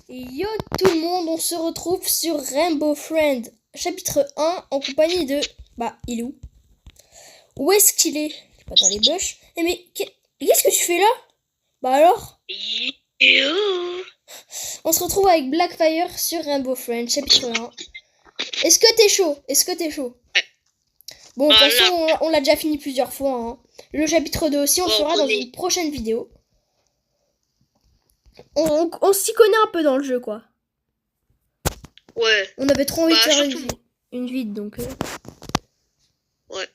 Yo tout le monde, on se retrouve sur Rainbow Friend, chapitre 1, en compagnie de... Bah, il est où? Où est-ce qu'il est? Pas dans les bush. Eh mais, qu'est-ce que tu fais là? Bah alors? On se retrouve avec Blackfire sur Rainbow Friend, chapitre 1. Est-ce que t'es chaud? Bon, de toute façon, on l'a déjà fini plusieurs fois, hein. Le chapitre 2 aussi, on le fera dans une prochaine vidéo. On s'y connaît un peu dans le jeu, quoi. Ouais. On avait trop envie de faire une vide, donc... Ouais.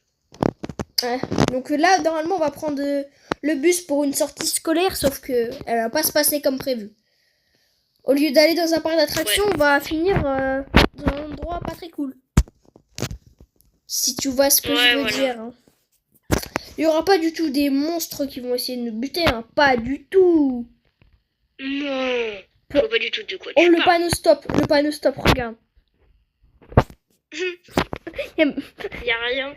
Donc là, normalement, on va prendre le bus pour une sortie scolaire, sauf que elle va pas se passer comme prévu. Au lieu d'aller dans un parc d'attractions, on va finir dans un endroit pas très cool. Si tu vois ce que je veux dire. Hein. Il y aura pas du tout des monstres qui vont essayer de nous buter, hein. Pas du tout. Non. Je vois pas du tout de quoi tu parles. Le panneau stop, regarde. Y a rien.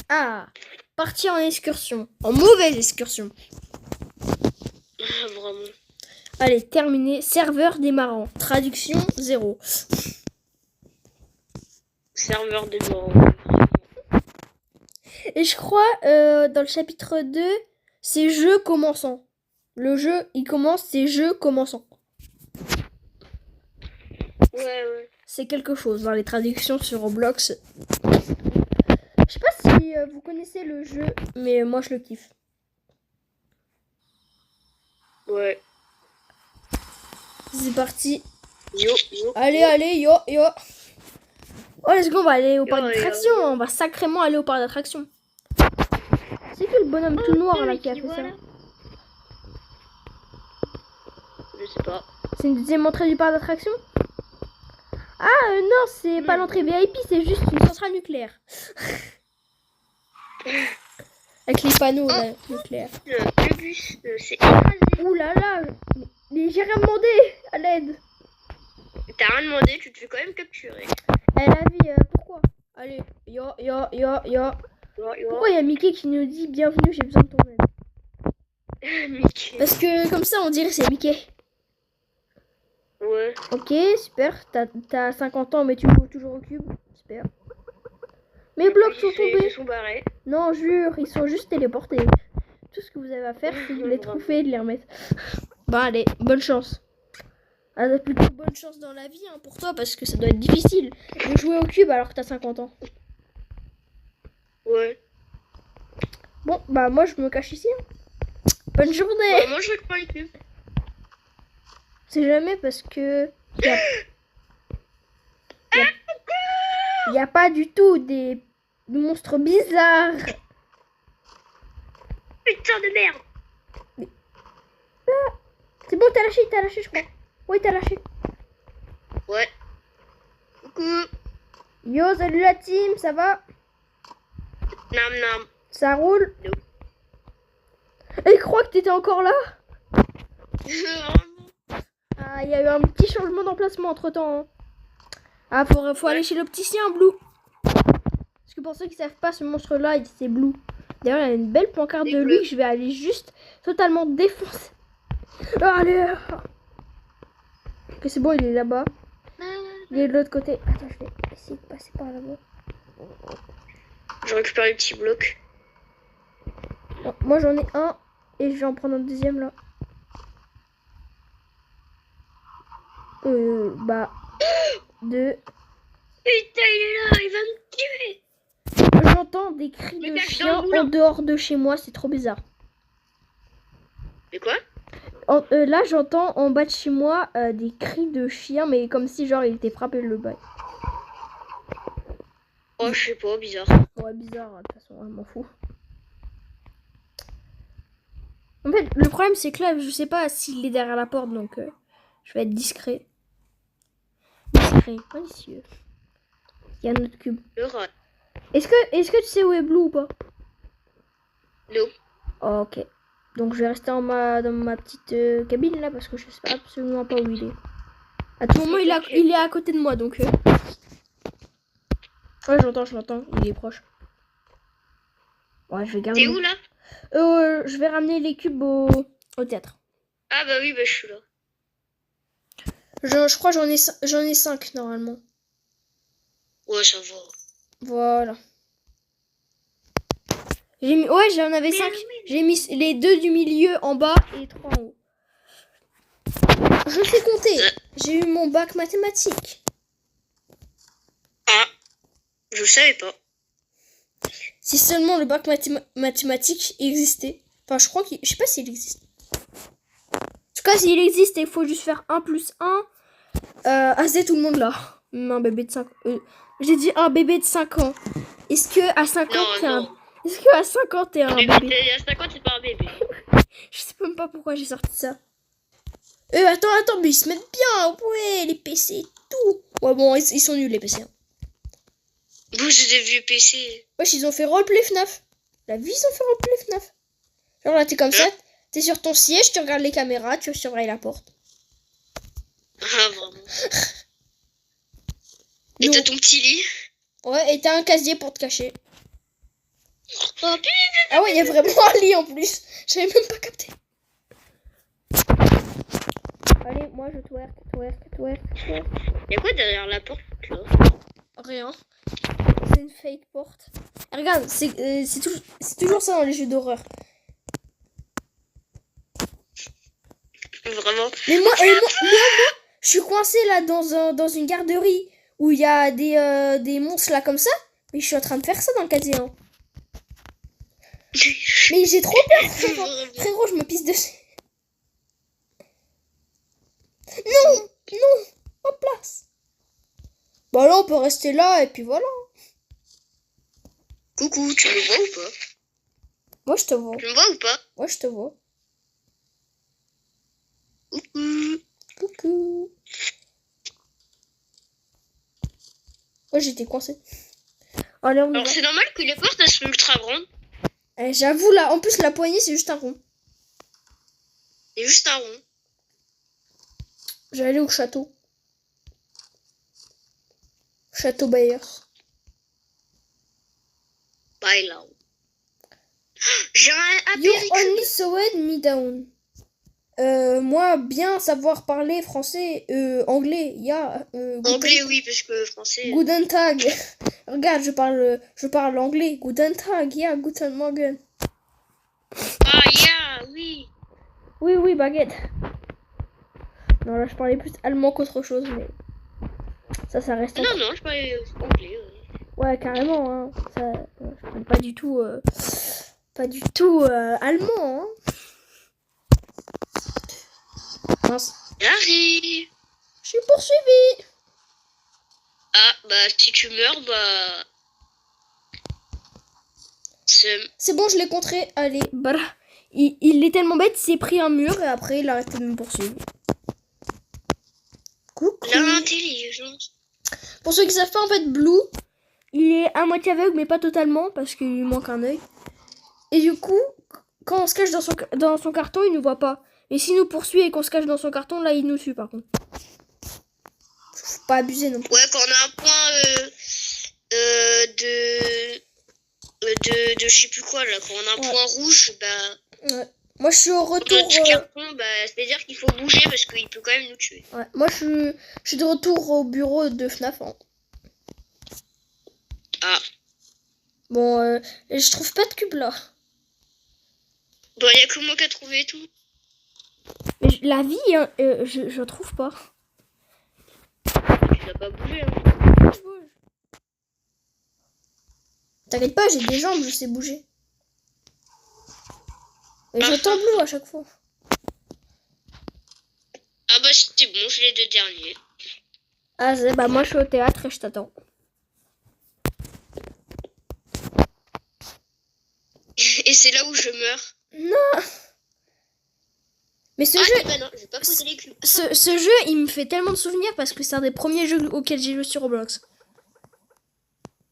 Ah, partir en excursion. En mauvaise excursion. Ah, vraiment. Allez, terminé. Serveur démarrant. Traduction 0. Serveur démarrant. Et je crois, dans le chapitre 2, c'est jeu commençant. Le jeu, il commence, c'est jeu commençant. Ouais. C'est quelque chose dans les traductions sur Roblox. Je sais pas si vous connaissez le jeu, mais moi je le kiffe. Ouais. C'est parti. Yo. Allez, yo. Oh, let's go, on va aller au parc d'attraction. On va sacrément aller au parc d'attraction. C'est que le bonhomme tout noir là qui a fait ça? Je sais pas. C'est une deuxième entrée du parc d'attraction? Ah non, c'est pas l'entrée VIP, c'est juste une centrale nucléaire. Avec les panneaux là, nucléaires. Le bus s'est écrasé. Ouh là là, mais j'ai rien demandé à l'aide. T'as rien demandé, tu te fais quand même capturer. Elle a vu, pourquoi? Allez, yo. Pourquoi il y a Mickey qui nous dit bienvenue, j'ai besoin de ton aide? Mickey. Parce que comme ça on dirait c'est Mickey. Ouais. Ok, super, t'as 50 ans mais tu joues toujours au cube, super. Mes blocs sont tombés. Ils sont barrés. Non, jure, ils sont juste téléportés. Tout ce que vous avez à faire, c'est de les trouver et de les remettre. Bah allez, bonne chance. Ah, plutôt bonne chance dans la vie hein, pour toi, parce que ça doit être difficile de jouer au cube alors que t'as 50 ans. Ouais. Bon, bah moi je me cache ici. Hein. Bonne journée. Bah, moi je récupère les cubes. C'est jamais parce que... Il n'y a pas du tout des monstres bizarres. Putain de merde. Ah, c'est bon, t'as lâché je crois. Oui, t'as lâché. Ouais. Coucou. Yo, salut la team, ça va? Nam. Ça roule? No. Et il croit que t'étais encore là? Ah, il y a eu un petit changement d'emplacement entre temps. Hein. Ah, faut aller chez l'opticien, Blue. Parce que pour ceux qui savent pas, ce monstre-là, c'est Blue. D'ailleurs, il y a une belle pancarte de lui que je vais aller juste totalement défoncer. Allez. Ok, c'est bon, il est là-bas. Il est de l'autre côté. Attends, je vais essayer de passer par là-bas. Je récupère les petits blocs. Bon, moi, j'en ai un. Et je vais en prendre un deuxième, là. Bah... 2. Putain, il est là, il va me tuer. J'entends des cris de chiens en dehors de chez moi, c'est trop bizarre. Mais quoi? Là, j'entends en bas de chez moi des cris de chiens, mais comme si genre il était frappé le bail. Oh, je sais pas, bizarre. Ouais, bizarre, de toute façon, je m'en fous. En fait, le problème c'est que là, je sais pas s'il est derrière la porte, donc je vais être discret. Malicieux. Il y a notre cube. Le rat. Est-ce que tu sais où est Blue ou pas? Non. Oh, ok. Donc je vais rester dans ma petite cabine là parce que je sais absolument pas où il est. À tout moment il est à côté de moi donc. Ouais, je l'entends, il est proche. Ouais, je vais garder. T'es où là? Je vais ramener les cubes au théâtre. Ah bah oui, bah je suis là. Je crois que j'en ai 5 normalement. Ouais, ça va. Voilà. Ouais, j'en avais 5. J'ai mis les 2 du milieu en bas et 3 en haut. Je sais compter. J'ai eu mon bac mathématiques. Ah, je le savais pas. Si seulement le bac mathématiques existait. Enfin, je sais pas s'il existe. En tout cas, s'il existe, il faut juste faire 1 plus 1. C'est tout le monde là. Un bébé de 5 j'ai dit un bébé de 5 ans. Est-ce que à 5 ans, t'es un... Est-ce que à 5 ans, t'es un bébé? À 5 ans, t'es pas un bébé. Je sais même pas pourquoi j'ai sorti ça. Attends, mais ils se mettent bien. Ouais, les PC et tout. Ouais, bon, ils sont nuls, les PC. Hein. Bon, j'ai des vieux PC. Wesh, ils ont fait roleplay FNAF. La vie, ils ont fait roleplay FNAF. Genre là, t'es comme ça. T'es sur ton siège, tu regardes les caméras, tu surveilles la porte. Ah, vraiment. Et t'as ton petit lit. Ouais, et t'as un casier pour te cacher. Oh, Ah ouais, il y a vraiment un lit en plus. J'avais même pas capté. Allez, moi je twerk. Y'a quoi derrière la porte là? Rien. C'est une fake porte. Et regarde, c'est toujours ça dans les jeux d'horreur. Vraiment. Mais moi, je suis coincée là dans une garderie où il y a des monstres là comme ça. Mais je suis en train de faire ça dans le casier. Hein. Mais j'ai trop peur, frérot, je me pisse dessus. Non, en place. Bah là, on peut rester là et puis voilà. Coucou, tu me vois ou pas? Moi, je te vois. Tu me vois ou pas? Moi, je te vois. Coucou. Ouais, j'étais coincée. Allez, on y va. Alors, c'est normal que les portes, elles sont ultra grandes. J'avoue, là, en plus, la poignée, c'est juste un rond. C'est juste un rond. J'allais au château. Château Bayers. Bye là. J'ai un You apéricube. only sewed me down. Moi, bien savoir parler français, anglais, Anglais, oui, parce que français. Guten Tag. Regarde, je parle anglais. Guten Tag, Guten Morgen. Ah, oui. Oui, baguette. Non, là, je parlais plus allemand qu'autre chose, mais ça reste. Non, je parlais anglais. Ouais, carrément, hein. Ça, je parle pas du tout, allemand, hein. Mince. J'arrive. Je suis poursuivi. Ah, bah, si tu meurs, bah... C'est bon, je l'ai contré. Allez, bah il est tellement bête, il s'est pris un mur et après, il a arrêté de me poursuivre. Coucou. L'intelligence. Pour ceux qui savent pas, en fait, Blue, il est à moitié aveugle, mais pas totalement, parce qu'il lui manque un œil. Et du coup, quand on se cache dans son carton, il nous voit pas. Et s'il nous poursuit et qu'on se cache dans son carton, là, il nous suit, par contre. Faut pas abuser non plus. Ouais, quand on a un point de je sais plus quoi, là, quand on a un point rouge, bah... Ouais. Moi, je suis au retour... Notre carton, bah, c'est-à-dire qu'il faut bouger parce qu'il peut quand même nous tuer. Ouais. Moi, je suis de retour au bureau de FNAF. Hein. Ah. Bon, je trouve pas de cube, là. Bon, il y a que moi qui a trouvé tout. Mais la vie, hein, je trouve pas. Tu n'as pas bougé, hein. T'inquiète pas, j'ai des jambes, je sais bouger. Et j'entends Blue à chaque fois. Ah bah c'est bon, j'ai les 2 derniers. Ah, bah moi je suis au théâtre et je t'attends. Et c'est là où je meurs. Non. Mais ce jeu... Bah non, j'ai pas posé les cubes. Ce jeu, il me fait tellement de souvenirs parce que c'est un des premiers jeux auxquels j'ai joué sur Roblox.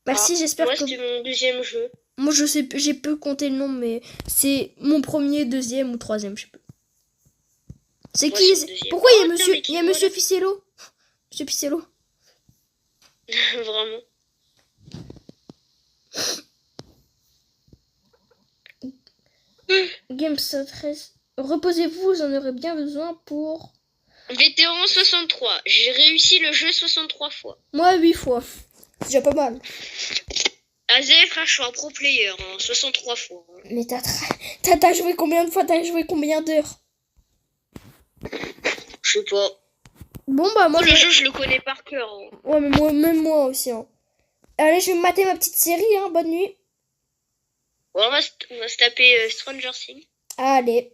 Merci, j'espère que... Moi, c'était mon deuxième jeu. Moi, je sais, j'ai peu compté le nom, mais c'est mon premier, deuxième ou troisième, je sais pas. C'est qui Pourquoi il y a Monsieur Ficello? Monsieur Ficello. Vraiment. Game 13. Reposez-vous, vous en aurez bien besoin pour Vétéran 63. J'ai réussi le jeu 63 fois. Moi, 8 fois. C'est déjà pas mal. Azef, je suis un pro player. 63 fois. Mais t'as joué combien de fois? T'as joué combien d'heures? Je sais pas. Bon, bah, moi, Le jeu, je le connais par cœur. Ouais, mais même moi aussi. Hein. Allez, je vais me mater ma petite série. Hein. Bonne nuit. Ouais, on va se taper Stranger Things. Allez.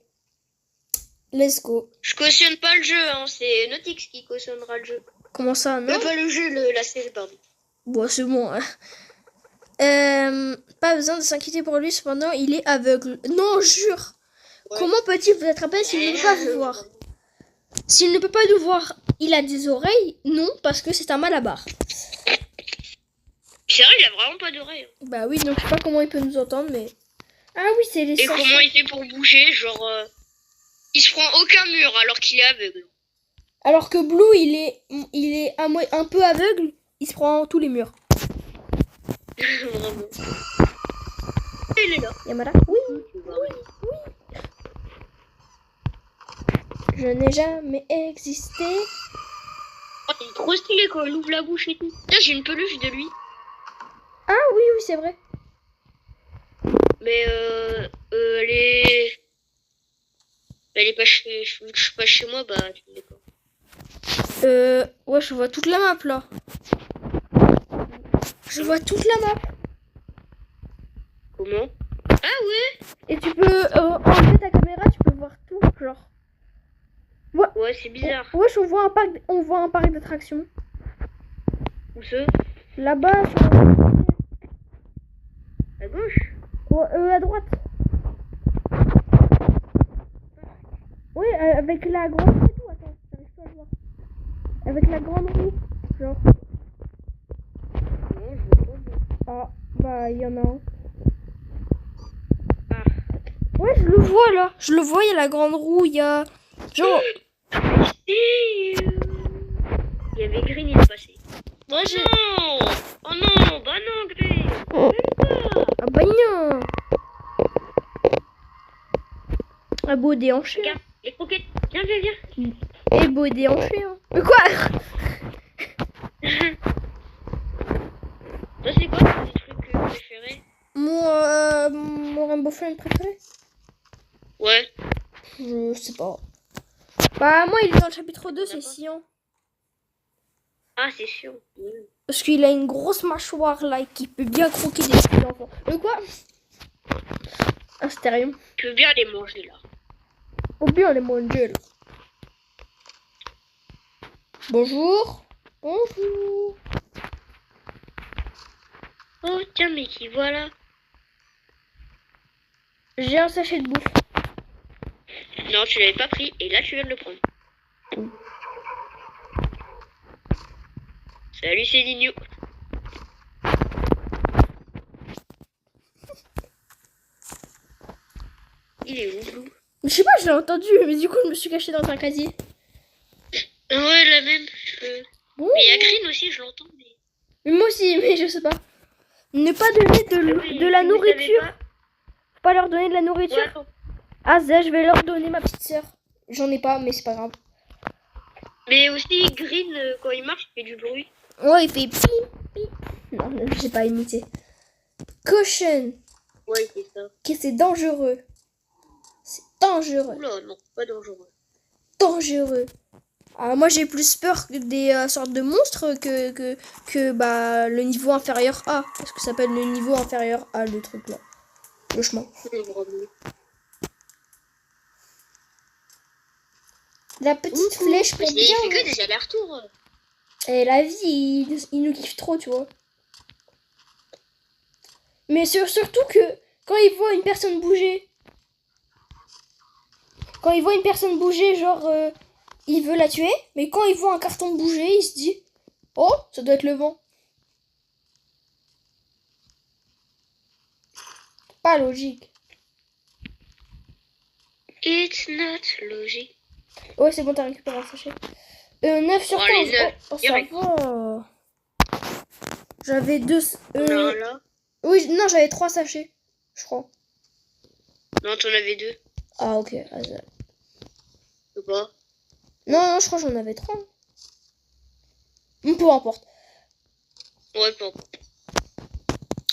Let's go. Je cautionne pas le jeu, hein. C'est Notix qui cautionnera le jeu. Comment ça, non? Pas le jeu, la série, pardon. Bon, c'est bon. Hein. Pas besoin de s'inquiéter pour lui, cependant, il est aveugle. Non, jure. Ouais. Comment peut-il vous attraper s'il ne peut pas vous voir? S'il ne peut pas nous voir, il a des oreilles? Non, parce que c'est un malabar. C'est vrai, il a vraiment pas d'oreilles. Bah oui, donc je sais pas comment il peut nous entendre, mais... Ah oui, c'est les... Et comment il fait pour bouger? Genre, il se prend aucun mur alors qu'il est aveugle. Alors que Blue, il est un peu aveugle, il se prend tous les murs. Vraiment. Il est là. Yamada? Oui, oui. Je n'ai jamais existé. Oh, il est trop stylé quand il ouvre la bouche et tout. Là, j'ai une peluche de lui. Ah oui, c'est vrai. Mais elle est pas chez... Je suis pas chez moi, bah tu l'es pas. Ouais, je vois toute la map là. Je vois toute la map. Comment? Ah ouais. Et tu peux enlever ta caméra, tu peux voir tout, genre. Ouais, c'est bizarre. Ouais, on voit un parc d'attractions. Où ça? Là-bas, à gauche? Ouais, à droite. Oui, avec la grande roue et tout. Attends, j'arrive pas à le voir. Avec la grande roue, genre. Non, je vois pas. Ah, bah, il y en a un. Ah. Ouais, je le vois là. Je le vois, il y a la grande roue, il y a... Genre... Il y avait Green, il est passé. Oh non! Oh non! Bah non, Green! Ah bah non! Ah beau déhanché. Regarde, les croquettes. Viens. Et beau déhanché, hein. Mais quoi? Toi, c'est quoi tes trucs préférés? Mon Rainbow Friend préféré? Ouais. Je sais pas. Bah moi il est dans le chapitre 2, c'est Sion. Ah, c'est sûr. Parce qu'il a une grosse mâchoire là et qu'il peut bien croquer des petits enfants. Quoi? Un stérium. Tu peux bien les manger là. Ou bien les manger là. Bonjour. Bonjour. Oh tiens, mais qui voilà? J'ai un sachet de bouffe. Non, tu l'avais pas pris et là tu viens de le prendre. Salut, c'est Nino. Il est où, Blue? Je sais pas, je l'ai entendu, mais du coup je me suis cachée dans un casier. Ouais, la même. Bon. Mais il y a Green aussi, je l'entends. Mais moi aussi, mais je sais pas. Ne pas donner de la nourriture. Faut pas leur donner de la nourriture. Ouais, ah, ça, je vais leur donner ma petite sœur. J'en ai pas, mais c'est pas grave. mais aussi Green, quand il marche, il fait du bruit. Ouais, il fait pi, pi. Non, je sais pas imiter. Caution. Ouais, il fait ça. Que c'est dangereux. C'est dangereux. Oula, non, pas dangereux. Dangereux. Ah, moi j'ai plus peur que des sortes de monstres que bah, le niveau inférieur A. Parce que ça s'appelle le niveau inférieur A, le truc là. Le chemin. La petite flèche pour bien... Il fait que des allers-retours. Et la vie, il nous kiffe trop, tu vois. Mais surtout que quand il voit une personne bouger... Quand il voit une personne bouger, genre... il veut la tuer. Mais quand il voit un carton bouger, il se dit... Oh, ça doit être le vent. Pas logique. It's not logic. Ouais, c'est bon, t'as récupéré un sachet. 9 sur 15. Oh, ça va. J'avais 2... là. Oui, non, j'avais 3 sachets, je crois. Non, t'en avais 2. Ah, ok. Ou pas? Non, je crois que j'en avais 3. Peu importe. Ouais, bon.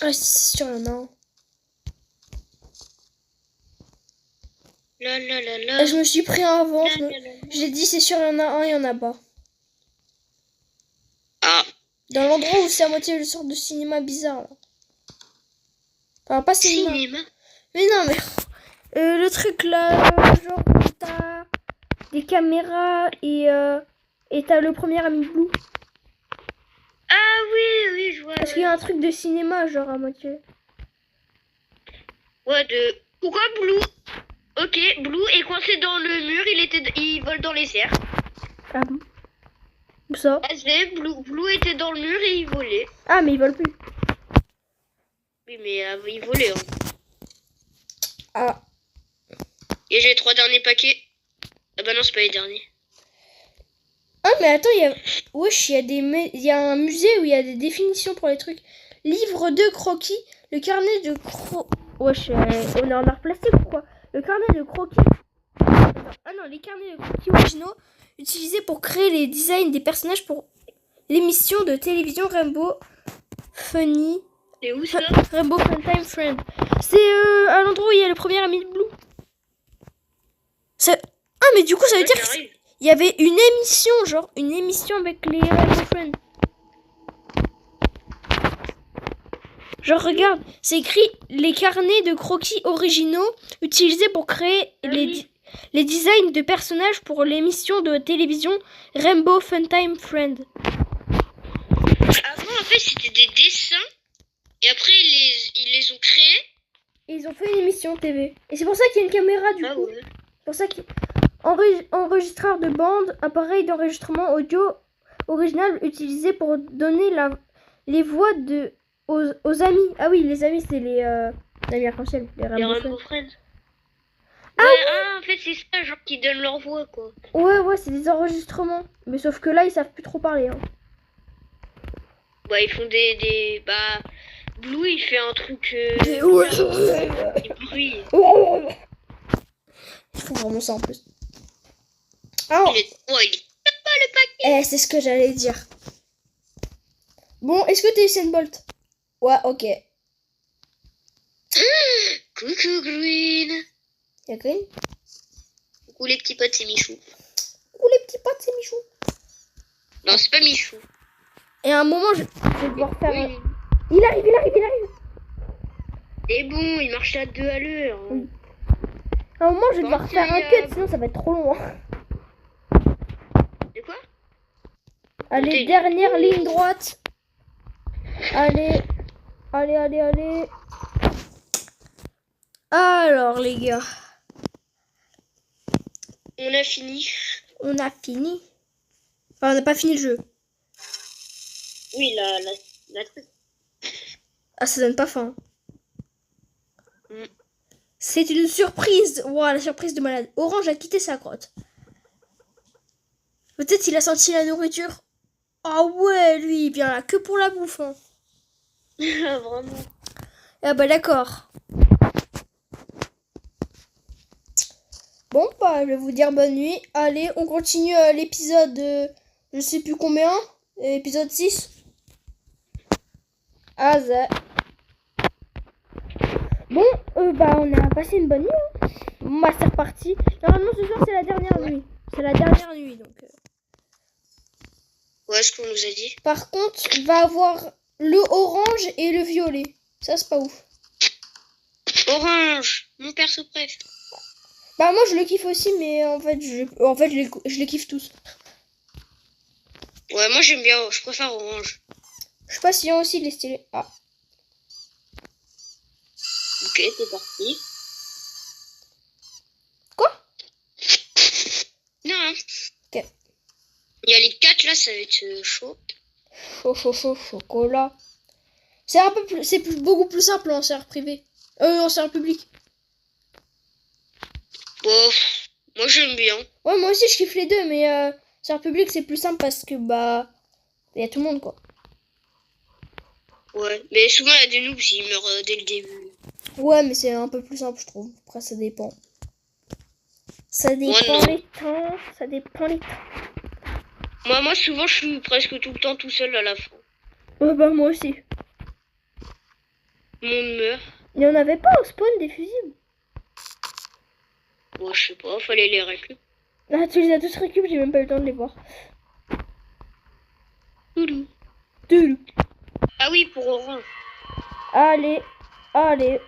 Ah, si, c'est sûr, il y en a un. La la la Ah, la. je me suis pris un avant. La, la, la. J'ai dit, c'est sûr, il y en a un, il y en a pas. Ah, Dans l'endroit où c'est à moitié une sorte de cinéma bizarre, là. Enfin, pas cinéma. cinéma. Mais non, mais... le truc, là, genre, où t'as des caméras et t'as le premier ami Blue. Ah oui, je vois. Parce qu'il y a un truc de cinéma, genre, à moitié. Ouais, pourquoi Blue? Ok, Blue est coincé dans le mur, il vole dans les airs. Ah bon? Où ça? Blue était dans le mur et il volait. Ah, mais ils volent plus. Oui, mais il volait. Hein. Ah. Et j'ai les 3 derniers paquets. Ah bah non, c'est pas les derniers. Ah, mais attends, il y a... Wesh, il y a un musée où il y a des définitions pour les trucs. Livre de croquis, le carnet de Wesh, on est en art plastique ou quoi? Le carnet de croquis... Ah non, les carnets de croquis originaux utilisés pour créer les designs des personnages pour l'émission de télévision Rainbow Funny... C'est où ça? Rainbow Funtime Friend. C'est à l'endroit où il y a le premier ami de Blue. Ah, mais du coup, ça veut dire qu'il y avait une émission, genre une émission avec les Rainbow Friends. Genre, regarde, c'est écrit les carnets de croquis originaux utilisés pour créer les designs de personnages pour l'émission de télévision Rainbow Funtime Friend. Avant, en fait, c'était des dessins. Et après, ils les ont créés. Et ils ont fait une émission TV. Et c'est pour ça qu'il y a une caméra, du coup. Ouais. C'est pour ça qu'il enregistreur de bande, appareil d'enregistrement audio original utilisé pour donner les voix aux amis. Ah oui, les amis, c'est les amis arc-en-ciel, les Rainbow Friends. Ah, ouais, en fait, c'est ça, genre qui donnent leur voix, quoi. Ouais, c'est des enregistrements. Mais sauf que là, ils savent plus trop parler. Hein. Bah, ils font Bah, Blue, il fait un truc... du bruit. Il faut vraiment ça en plus. Ah, Il est pas le paquet. c'est ce que j'allais dire. Bon, est-ce que t'es Usain Bolt? Ouais, ok. Coucou, Green. Y'a Green? Coucou, les petits potes, c'est Michou. Coucou les petits potes, c'est Michou. Non, c'est pas Michou. Et à un moment, je vais devoir faire... Oui. Il arrive. C'est bon, il marche à 2 à l'heure. Oui. À un moment, je vais devoir faire un cut, sinon ça va être trop long. De quoi? Allez, dernière ligne droite. Allez. Alors, les gars. On a fini. On a fini. Enfin, on n'a pas fini le jeu. Oui, la truc. Ah, ça donne pas faim. C'est une surprise. Wow, la surprise de malade. Orange a quitté sa grotte. Peut-être il a senti la nourriture. Ah ouais, lui, il vient là que pour la bouffe. Hein. Vraiment. Ah bah d'accord. Bon, bah, je vais vous dire bonne nuit. Allez, on continue l'épisode, je sais plus combien. Épisode 6. Ah, ça. Bon, bah, on a passé une bonne nuit. Hein. Bon, bah, c'est reparti. Normalement, ce soir, c'est la dernière nuit. C'est la dernière nuit, donc... Ouais, ce qu'on nous a dit. Par contre, il va avoir le orange et le violet. Ça, c'est pas ouf. Orange, mon perso préf. Bah, moi, je le kiffe aussi, mais en fait, je les kiffe tous. Ouais, moi, j'aime bien, je préfère orange. Je sais pas si aussi il est stylé. Ah. Ok, c'est parti. Quoi? Non. Ok. Il y a les 4 là, ça va être chaud. Chocolat. C'est un peu plus, beaucoup plus simple en serveur privé. En serveur public. Bon, moi j'aime bien. Ouais, moi aussi je kiffe les deux, mais serveur public c'est plus simple parce que bah il y a tout le monde quoi. Ouais, mais souvent il y a des noobs, ils meurent dès le début. Ouais, mais c'est un peu plus simple je trouve. Après ça dépend. Ça dépend non. les temps. Ça dépend les temps. Moi, souvent, je suis presque tout le temps tout seul à la fin. Ouais, bah, moi aussi. Tout le monde meurt. Il n'y en avait pas au spawn des fusibles. Bon, je sais pas, fallait les récupérer. Ah, tu les as tous récup, j'ai même pas eu le temps de les voir. Toulou. Toulou. Ah oui, pour Orange. Allez, allez.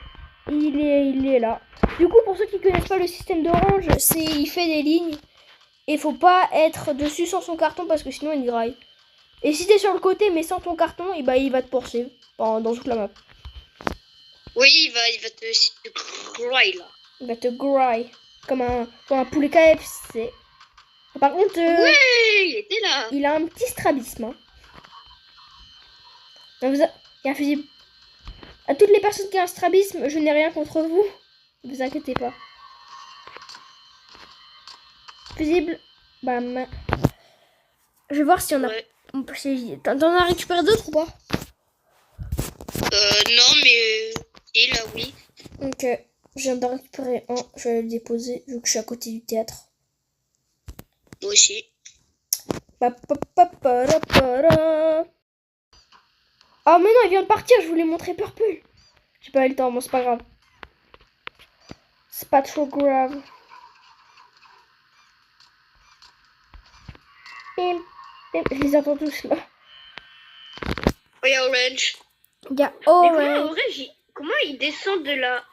Il est là. Du coup, pour ceux qui connaissent pas le système d'Orange, il fait des lignes. Et faut pas être dessus sans son carton parce que sinon il graille. Et si t'es sur le côté mais sans ton carton, et bah il va te poursuivre dans toute la map. Oui, il va te grailler là. Il va te graille. Comme un poulet KFC. Par contre, Ouais, il était là. il a un petit strabisme. Hein. Il y a un fusible. À toutes les personnes qui ont un strabisme, je n'ai rien contre vous. Ne vous inquiétez pas. Fusible. Bam. Je vais voir si on a... Ouais. T'en as récupéré d'autres ou pas? Non, mais... Et là, oui. Ok. Je viens d'en récupérer un. Je vais le déposer vu que je suis à côté du théâtre. Moi aussi. Ah mais non, il vient de partir. Je voulais montrer Purple. J'ai pas eu le temps. Bon, c'est pas grave. C'est pas trop grave. Je les attends tous là. Oh, il y a Orange. Il y a Mais Orange. comment il descend de là?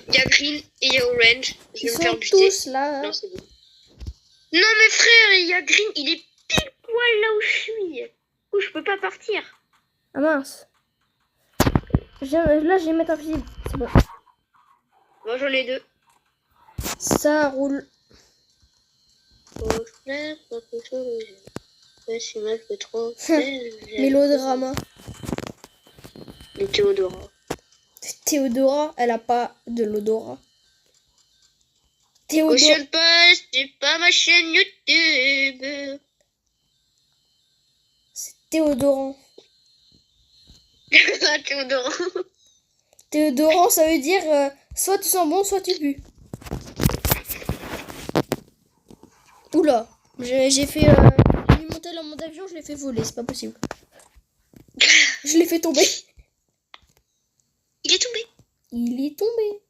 Il y a Green et il y a Orange. Je Ils vais me faire sont buter. tous là. Non, c'est bon. Non, mais frère, il y a Green. Il est pile poil là où je suis. Où je peux pas partir. Ah mince. Là, je vais mettre un fusil. C'est bon. Moi, j'en ai deux. Ça roule. Mélodrama. Et Théodora. Théodora, elle a pas de l'odorat. Théodora. Cautionne pas, c'est pas ma chaîne YouTube. C'est Théodorant. Théodora. Théodorant, ça veut dire soit tu sens bon, soit tu pues. Oula, j'ai fait. J'ai mis mon tel dans mon avion, je l'ai fait voler, c'est pas possible. Je l'ai fait tomber. Il est tombé. Il est tombé.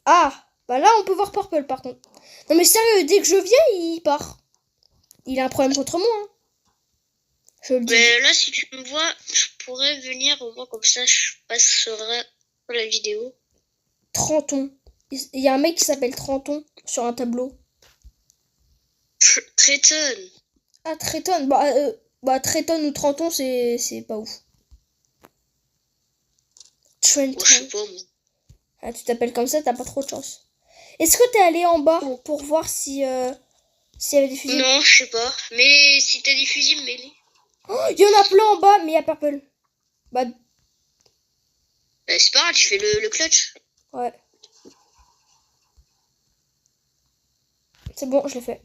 Ah, bah là on peut voir Purple par contre. Non mais sérieux, dès que je viens, il part. Il a un problème contre moi. Hein. Je le dis. Mais là, si tu me vois, je pourrais venir au moins comme ça, je passerai la vidéo. Trenton. Il y a un mec qui s'appelle Trenton sur un tableau. Triton. Ah, Treton. Treton ou Trenton, c'est pas ouf. Trenton. Oh, je sais pas, moi. Ah, tu t'appelles comme ça, t'as pas trop de chance. Est-ce que t'es allé en bas pour voir s'il y avait des fusibles? Non, je sais pas. Mais si t'as des fusibles, mets-les. Oh, il y en a plein en bas, mais il y a Purple. Bah, C'est pas grave, tu fais le clutch. ouais. C'est bon, je l'ai fait.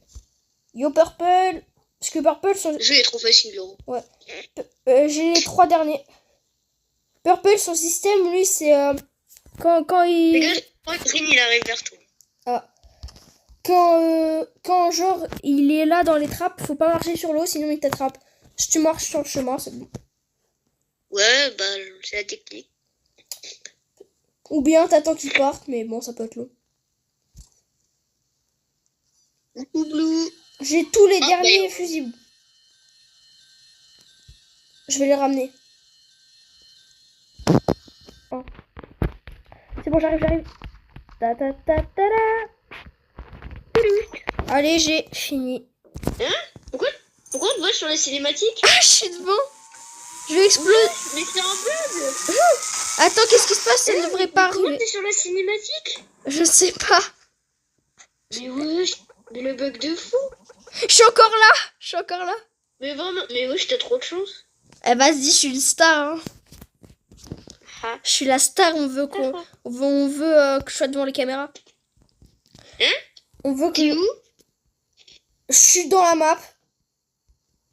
Yo, Purple. Parce que Purple sont... Le jeu est trop facile, gros. Ouais. J'ai les 3 derniers. Purple, son système, lui, c'est... Quand il... Regarde, Green, il arrive vers toi. Ah. Quand genre, il est là dans les trappes, faut pas marcher sur l'eau, sinon il t'attrape. Si tu marches sur le chemin, c'est bon. Ouais, bah, c'est la technique. Ou bien t'attends qu'il parte, mais bon, ça peut être long. Blou. J'ai tous les Ah, derniers ouais. fusibles. Je vais les ramener. Oh. C'est bon, j'arrive. Ta ta ta ta ta. Allez, j'ai fini. Hein? Pourquoi on te voit sur la cinématique? Ah, je suis devant. Je vais exploser. Mais c'est un bug. Attends, qu'est-ce qui se passe? Ça ne devrait pas Pourquoi arriver. t'es sur la cinématique? Je sais pas. Mais wesh, mais le bug de fou. Je suis encore là. Mais vraiment, mais wesh, t'as trop de chance. Eh, vas-y, je suis une star. Hein. Ah. Je suis la star. On veut que je sois devant les caméras. Hein? On veut que... T'es où? Je suis dans la map.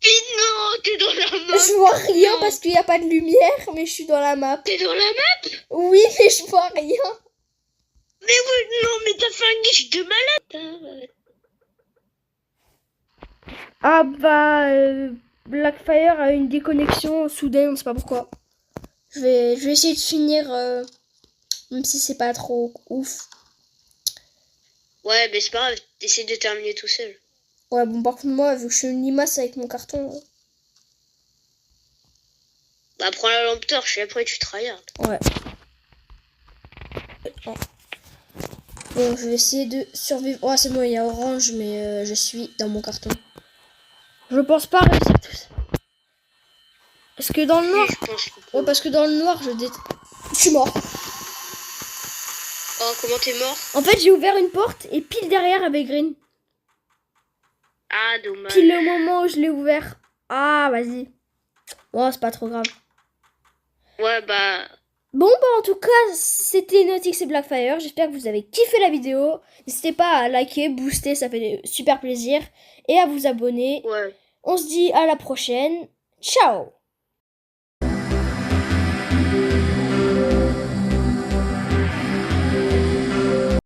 Mais non, t'es dans la map. Je vois rien Non. parce qu'il n'y a pas de lumière, mais je suis dans la map. T'es dans la map? Oui, mais je vois rien. Mais oui, non, mais t'as fait un glitch de malade. Ah bah, Blackfire a une déconnexion soudaine, on sait pas pourquoi. Je vais essayer de finir, même si c'est pas trop ouf. Ouais, mais c'est pas grave, t'essaies de terminer tout seul. Ouais, bon, par contre, moi, vu que je suis une limace avec mon carton, Bah, prends la lampe torche et après tu tryhard. ouais. Bon, je vais essayer de survivre. Oh, c'est bon, il y a orange, mais je suis dans mon carton. Je pense pas réussir tout ça. Parce que dans le noir... Je pense que... Ouais, parce que dans le noir, je suis mort. Oh, comment t'es mort? En fait, j'ai ouvert une porte et pile derrière avait Green. Ah, dommage. Pile au moment où je l'ai ouvert. Ah, vas-y. Oh, c'est pas trop grave. Ouais, bah... Bon, bah en tout cas, c'était Nautix et Blackfire. J'espère que vous avez kiffé la vidéo. N'hésitez pas à liker, booster, ça fait super plaisir. Et à vous abonner. Ouais. On se dit à la prochaine. Ciao!